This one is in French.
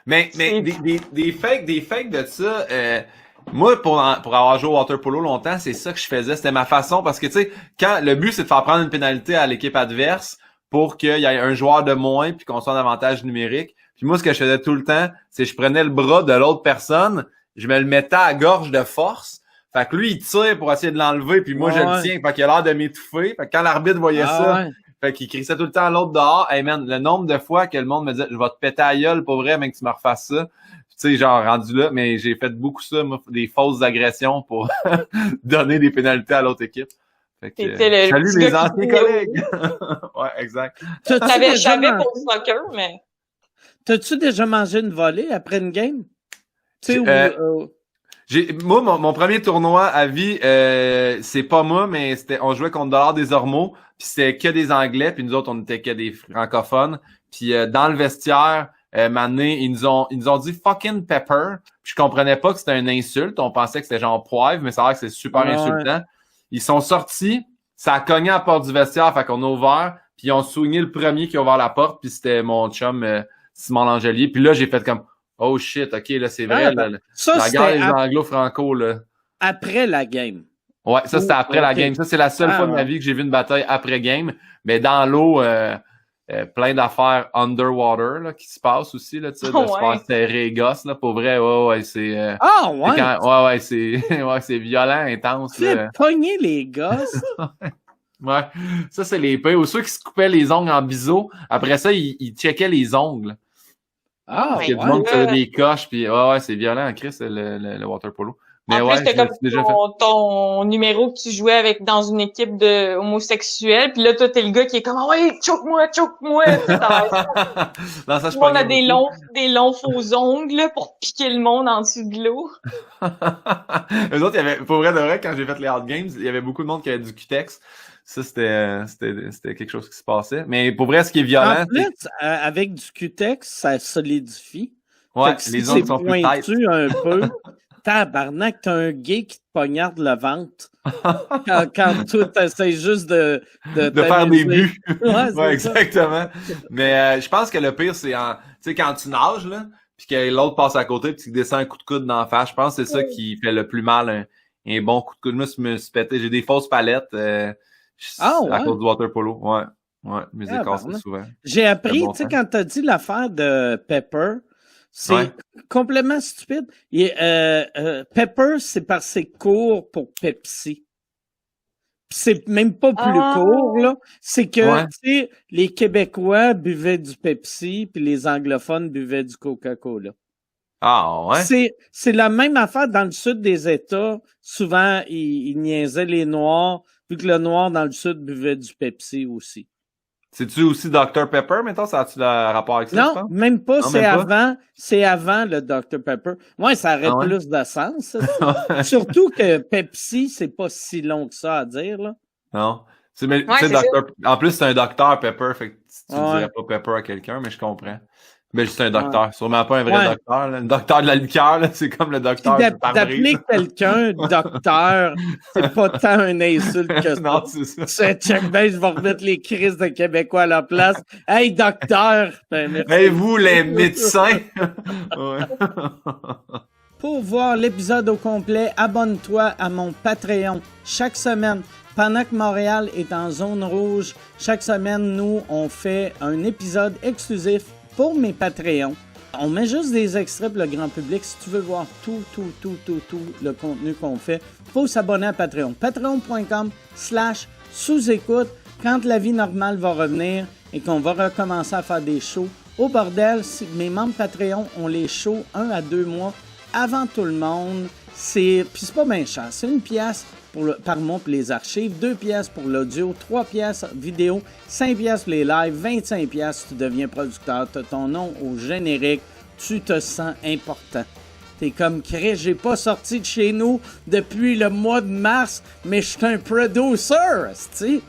Mais des fakes de ça, moi, pour avoir joué au water polo longtemps, c'est ça que je faisais. C'était ma façon parce que, tu sais, quand le but, c'est de faire prendre une pénalité à l'équipe adverse pour qu'il y ait un joueur de moins puis qu'on soit en avantage numérique. Puis moi, ce que je faisais tout le temps, c'est que je prenais le bras de l'autre personne, je me le mettais à la gorge de force. Fait que lui, il tire pour essayer de l'enlever, puis moi, je le tiens. Fait qu'il a l'air de m'étouffer. Fait que quand l'arbitre voyait ça, fait qu'il crissait tout le temps l'autre dehors. Hey man, le nombre de fois que le monde me disait « Je vais te péter à gueule, pour vrai, mec, que tu me refasses ça. » Tu sais, genre, rendu là, mais j'ai fait beaucoup ça, moi, des fausses agressions pour donner des pénalités à l'autre équipe. Fait que, salut les anciens collègues! Ouais, exact. J'avais pour le soccer, mais... T'as-tu déjà mangé une volée après une game? Tu sais, moi, mon premier tournoi à vie, c'est pas moi, mais on jouait contre Dollars des Ormeaux, puis c'était que des Anglais, puis nous autres, on était que des francophones. Puis dans le vestiaire, maintenant, ils nous ont dit fucking pepper. Puis je comprenais pas que c'était une insulte. On pensait que c'était genre poivre, mais ça a l'air que c'est super insultant. Ils sont sortis, ça a cogné à la porte du vestiaire, fait qu'on a ouvert, puis ils ont souligné le premier qui a ouvert la porte, puis c'était mon chum Simon Langelier. Puis là, j'ai fait comme oh shit, ok, là, c'est vrai, la guerre des anglo-franco, là. Après la game. Ouais, ça, c'était après la game. Ça, c'est la seule fois de ma vie que j'ai vu une bataille après game. Mais dans l'eau, plein d'affaires underwater, là, qui se passent aussi, là, tu sais, de se faire serrer les gosses, là, pour vrai, c'est... c'est violent, intense, là. Tu pogner les gosses? Ouais. Ça, c'est les pires. Ou ceux qui se coupaient les ongles en biseau. Après ça, ils checkaient les ongles. Il y a du monde qui faisait des coches, puis c'est violent, Chris, le water polo. Mais en plus, c'était comme ton numéro que tu jouais dans une équipe de homosexuels, puis là, toi, t'es le gars qui est comme « Ah ouais, choke-moi! » Non, ça, je on a des longs faux ongles là, pour piquer le monde en dessous de l'eau. Eux autres, pour vrai de vrai, quand j'ai fait les Hard Games, il y avait beaucoup de monde qui avait du cutex. Ça, c'était quelque chose qui se passait. Mais pour vrai, ce qui est violent... En plus, avec du cutex, ça solidifie. Ouais, les ongles sont plus pointus un peu. Tabarnak, t'as un gay qui te poignarde le ventre. quand toi, t'essaies juste de faire des buts. Ouais, exactement. Mais je pense que le pire, c'est tu sais, quand tu nages, là, puis que l'autre passe à côté, puis qu'il descend un coup de coude dans la face. Je pense que c'est ça qui fait le plus mal, un bon coup de coude. Moi, je me suis pété. J'ai des fausses palettes à cause du water polo. Ouais, mes écarts, c'est souvent. J'ai appris, tu sais, quand t'as dit l'affaire de Pepper, c'est complètement stupide. Pepper, c'est parce que c'est court pour Pepsi. C'est même pas plus court, là. C'est que, tu sais, les Québécois buvaient du Pepsi, puis les anglophones buvaient du Coca-Cola. Ah, ouais? C'est la même affaire dans le sud des États. Souvent, ils niaisaient les Noirs, vu que le Noir dans le sud buvait du Pepsi aussi. C'est-tu aussi Dr Pepper, mettons? Ça a-tu un rapport avec ça? Non, même pas. C'est avant le Dr Pepper. Ouais, ça aurait plus de sens. Surtout que Pepsi, c'est pas si long que ça à dire, là. Non. En plus, c'est un Dr Pepper, fait que tu dirais pas Pepper à quelqu'un, mais je comprends. Mais juste un docteur. Sûrement pas un vrai docteur. Là. Le docteur de la liqueur, là, c'est comme le docteur du pare-brise. D'appeler quelqu'un docteur, c'est pas tant un insulte que ça. Non, c'est ça. C'est check ben, je vais remettre les crises de Québécois à la place. Hey, docteur! Hey, vous, les médecins! Pour voir l'épisode au complet, abonne-toi à mon Patreon. Chaque semaine, pendant que Montréal est en zone rouge, chaque semaine, nous, on fait un épisode exclusif pour mes Patreons. On met juste des extraits pour le grand public. Si tu veux voir tout le contenu qu'on fait, faut s'abonner à Patreon. Patreon.com/sous-écoute. Quand la vie normale va revenir et qu'on va recommencer à faire des shows, au bordel, mes membres Patreon ont les shows 1 à 2 mois avant tout le monde. Puis c'est pas bien cher. C'est 1 pièce par mois pour les archives, 2 pièces pour l'audio, 3 pièces vidéo, 5 pièces pour les lives, 25 pièces si tu deviens producteur, tu as ton nom au générique, tu te sens important. T'es comme Chris, j'ai pas sorti de chez nous depuis le mois de mars, mais je suis un producer, tu sais.